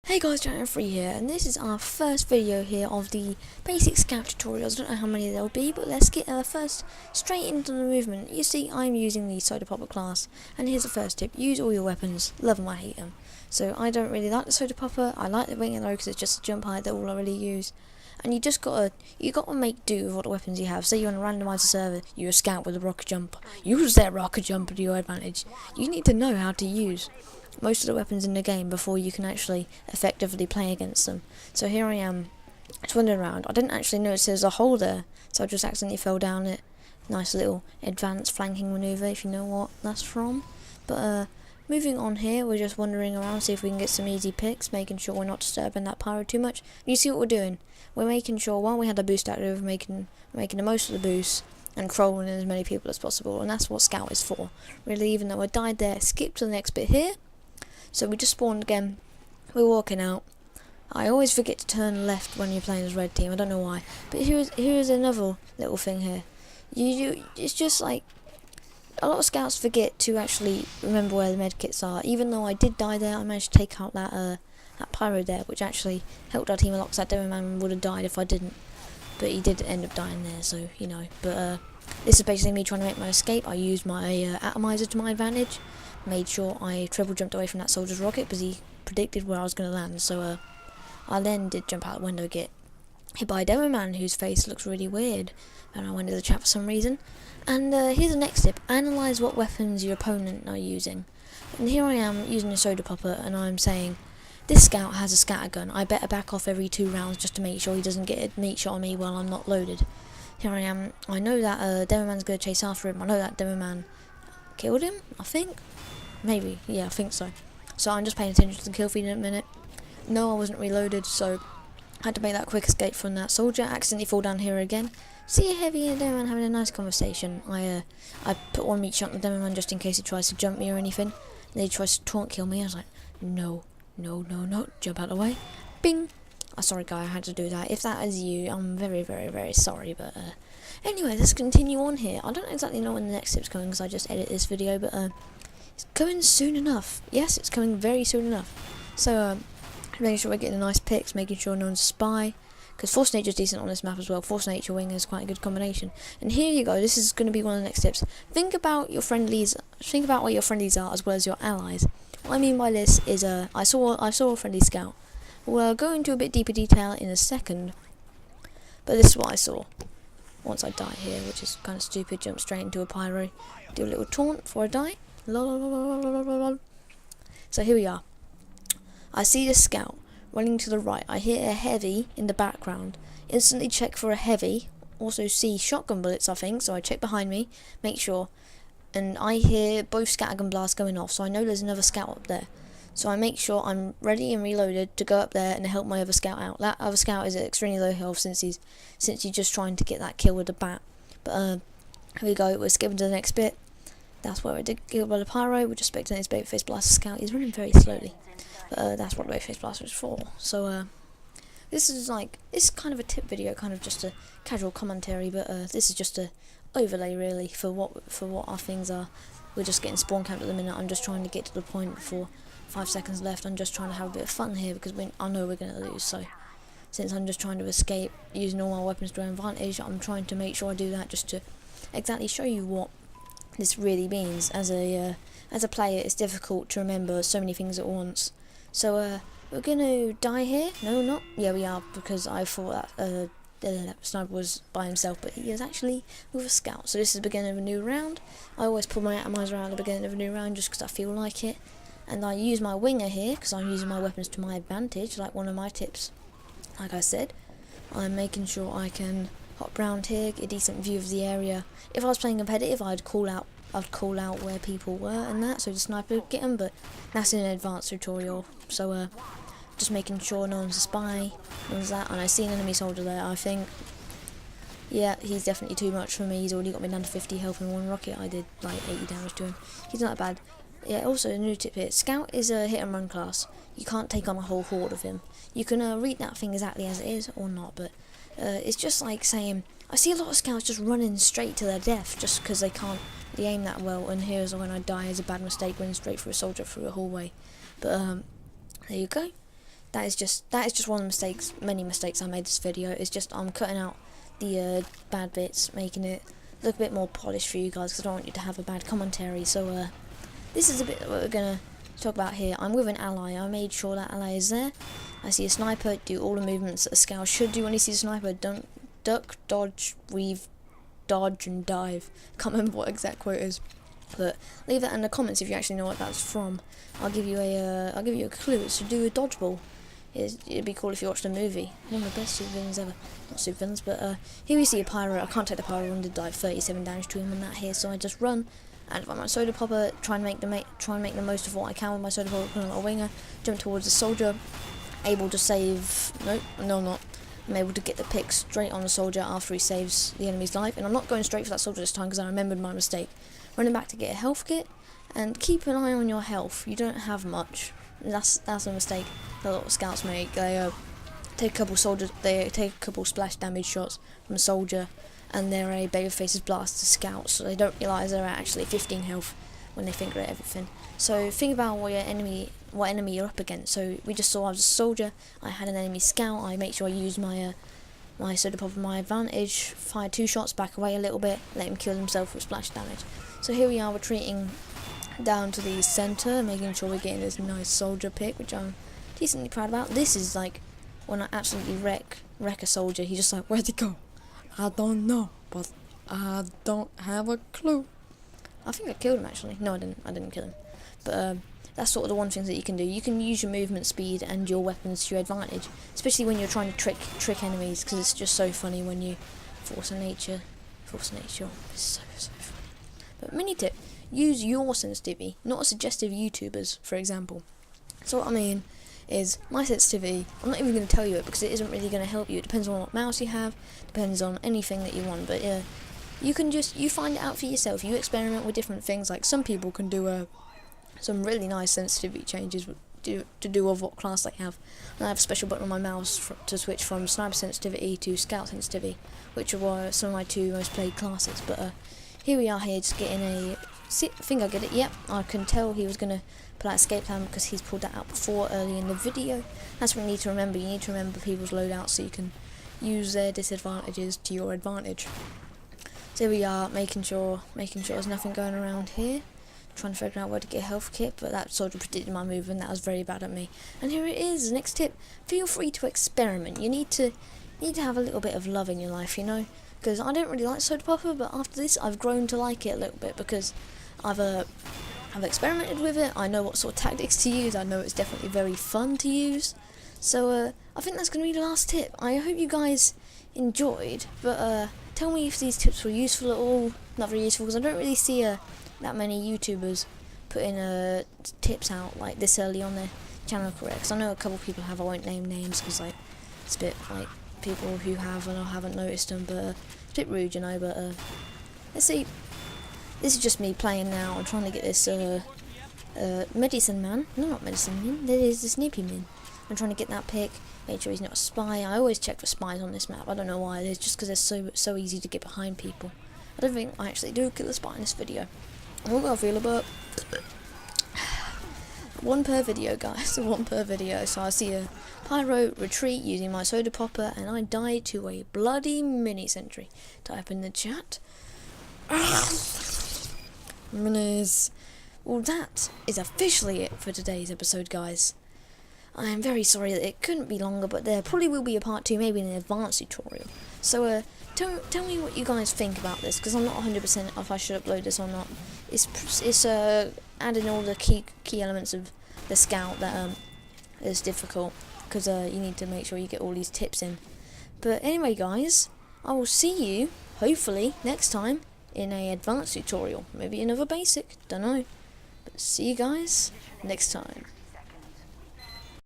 Hey guys, Tf2 here, and this is our first video here of the basic scout tutorials. I don't know how many there'll be, but let's get first straight into the movement. You see, I'm using the soda popper class, and here's the first tip: use all your weapons, love them or hate them. So I don't really like the soda popper. I like the wing and because it's just a jump height that all I really use. And you gotta make do with what the weapons you have. Say you're on a randomizer server, you're a scout with a rocket jumper. Use that rocket jumper to your advantage. You need to know how to use most of the weapons in the game before you can actually effectively play against them. So here I am, just wandering around. I didn't actually notice there's a hole there, so I just accidentally fell down it. Nice little advanced flanking maneuver, if you know what that's from. But moving on here, we're just wandering around, see if we can get some easy picks, making sure we're not disturbing that pyro too much. You see what we're doing? We're making sure while we had the boost active, making the most of the boost and trolling as many people as possible, and that's what Scout is for. Really, even though I died there, skip to the next bit here. So we just spawned again, we're walking out. I always forget to turn left when you're playing as red team, I don't know why. But here's another little thing here. It's just like, a lot of scouts forget to actually remember where the medkits are. Even though I did die there, I managed to take out that pyro there, which actually helped our team a lot, because that demo man would have died if I didn't. But he did end up dying there, so, you know. But this is basically me trying to make my escape. I used my atomizer to my advantage. Made sure I triple jumped away from that soldier's rocket because he predicted where I was going to land. So I then did jump out the window, get hit by a demo man whose face looks really weird, and I went to the chat for some reason. And here's the next tip: analyze what weapons your opponent are using. And here I am using a soda popper, and I'm saying, this scout has a scatter gun. I better back off every 2 rounds just to make sure he doesn't get a meat shot on me while I'm not loaded. Here I am. I know that demo man's going to chase after him. I know that demo man killed him, I think. Maybe, yeah, I think so. So I'm just paying attention to the kill feed in a minute. No, I wasn't reloaded, so I had to make that quick escape from that soldier. Accidentally fall down here again. See a heavy demo man having a nice conversation. I put one meat shot on the demo man just in case he tries to jump me or anything. Then he tries to taunt kill me. I was like, no, jump out of the way. Bing! Oh, sorry guy, I had to do that. If that is you, I'm very, very, very sorry, but anyway, let's continue on here. I don't exactly know when the next tip's coming because I just edit this video, but it's coming soon enough. Yes, it's coming very soon enough. So, making sure we're getting nice picks, making sure no one's a spy. Because Force Nature's decent on this map as well. Force Nature Wing is quite a good combination. And here you go, this is going to be one of the next tips. Think about your friendlies, think about what your friendlies are as well as your allies. What I mean by this is, I saw a friendly scout. We'll go into a bit deeper detail in a second. But this is what I saw. Once I die here, which is kind of stupid, jump straight into a pyro. Do a little taunt before I die. So here we are. I see the scout running to the right. I hear a heavy in the background. Instantly check for a heavy. Also see shotgun bullets, I think. So I check behind me, make sure. And I hear both scattergun blasts going off. So I know there's another scout up there. So I make sure I'm ready and reloaded to go up there and help my other scout out. That other scout is at extremely low health since he's just trying to get that kill with the bat. But here we go. We're skipping to the next bit. That's where I did get killed by the pyro. We're just expecting his babyface blaster scout. He's running very slowly. But that's what the babyface blaster is for. So this is kind of a tip video, kind of just a casual commentary. But this is just a overlay really for what our things are. We're just getting spawn camped at the minute. I'm just trying to get to the point before 5 seconds left. I'm just trying to have a bit of fun here because I know we're going to lose. So since I'm just trying to escape using all my weapons to our advantage, I'm trying to make sure I do that just to exactly show you what this really means. As a player, it's difficult to remember so many things at once. So we're gonna die here. No, not. Yeah, we are, because I thought that the sniper was by himself, but he is actually with a scout. So this is the beginning of a new round. I always pull my atomizer out at the beginning of a new round just because I feel like it. And I use my winger here because I'm using my weapons to my advantage, like one of my tips. Like I said, I'm making sure I can hop round here, get a decent view of the area. If I was playing competitive, I'd call out where people were and that, so the sniper would get them, but that's in an advanced tutorial. So just making sure no one's a spy, no one's that. And I see an enemy soldier there, I think. Yeah, he's definitely too much for me. He's already got me down to 50 health in one rocket. I did like 80 damage to him. He's not that bad. Yeah, also a new tip here. Scout is a hit and run class. You can't take on a whole horde of him. You can read that thing exactly as it is or not, but it's just like saying, I see a lot of scouts just running straight to their death just because they can't aim that well, and here's when I die is a bad mistake, running straight through a soldier through a hallway. But there you go. that is just one of the mistakes, many mistakes I made this video. It's just I'm cutting out the bad bits, making it look a bit more polished for you guys, because I don't want you to have a bad commentary. So this is a bit what we're gonna talk about here. I'm with an ally. I made sure that ally is there. I see a sniper, do all the movements that a scout should do when he sees a sniper. Don't duck, dodge, weave, dodge, and dive. Can't remember what exact quote is, but leave that in the comments if you actually know what that's from. I'll give you a clue. It's to do with dodgeball. It'd be cool if you watched the movie. One of the best supervillains ever. Not supervillains, but here we see a pyro. I can't take the pyro on, did die 37 damage to him on that here, so I just run. And if I'm a soda popper, try and make the most of what I can with my soda popper, put on a winger, jump towards the soldier, able to save. Nope, no, I'm not. I'm able to get the pick straight on the soldier after he saves the enemy's life, and I'm not going straight for that soldier this time because I remembered my mistake. Running back to get a health kit, and keep an eye on your health. You don't have much. That's a mistake that a lot of scouts make. They take a couple splash damage shots from a soldier, and they're a Babyface's blast to scouts, so they don't realise they're actually 15 health when they think they're everything. So think about what enemy you're up against. So we just saw I was a soldier, I had an enemy scout, I make sure I use my my soda pop for my advantage, fire 2 shots, back away a little bit, let him kill himself with splash damage. So here we are retreating down to the centre, making sure we're getting this nice soldier pick, which I'm decently proud about. This is like when I absolutely wreck a soldier. He's just like, where'd he go? I don't know, but I don't have a clue. I think I killed him actually. No, I didn't kill him. But that's sort of the one thing that you can do. You can use your movement speed and your weapons to your advantage, especially when you're trying to trick enemies, because it's just so funny when you force nature. It's so funny. But mini tip: use your sensitivity, not a suggestive YouTubers, for example. So what I mean is my sensitivity. I'm not even going to tell you it because it isn't really going to help you. It depends on what mouse you have, depends on anything that you want. But yeah, you find it out for yourself. You experiment with different things. Like some people can do some really nice sensitivity changes to do with what class they have. And I have a special button on my mouse to switch from sniper sensitivity to scout sensitivity, which were some of my 2 most played classes. But here we are here, just getting I think I get it. Yep, I can tell he was going to pull out escape plan because he's pulled that out before early in the video. That's what you need to remember. You need to remember people's loadouts so you can use their disadvantages to your advantage. So here we are, making sure there's nothing going around here. Trying to figure out where to get a health kit, but that sort of predicted my move, and that was very bad at me. And here it is, next tip: feel free to experiment. You need to have a little bit of love in your life, you know. Because I don't really like soda popper, but after this, I've grown to like it a little bit because I've experimented with it. I know what sort of tactics to use. I know it's definitely very fun to use. So I think that's going to be the last tip. I hope you guys enjoyed, but tell me if these tips were useful at all. Not very useful because I don't really see that many YouTubers putting tips out like this early on their channel career. Because I know a couple of people have. I won't name names because like it's a bit like people who have and I haven't noticed them, but it's a bit rude, you know. But let's see. This is just me playing now. I'm trying to get this medicine man. No, not medicine man. There is the snippy man. I'm trying to get that pick. Make sure he's not a spy. I always check for spies on this map. I don't know why. It's just because they're so easy to get behind people. I don't think I actually do kill a spy in this video. We'll go feel about 1 per video, guys. 1 per video. So I see a pyro retreat using my soda popper, and I die to a bloody mini sentry. Type in the chat. Minis. Well, that is officially it for today's episode, guys. I am very sorry that it couldn't be longer, but there probably will be a part 2, maybe an advanced tutorial. So tell me what you guys think about this, because I'm not 100% if I should upload this or not. It's adding all the key elements of the scout that is difficult, because you need to make sure you get all these tips in. But anyway, guys, I will see you hopefully next time in a advanced tutorial, maybe another basic, don't know. But see you guys next time.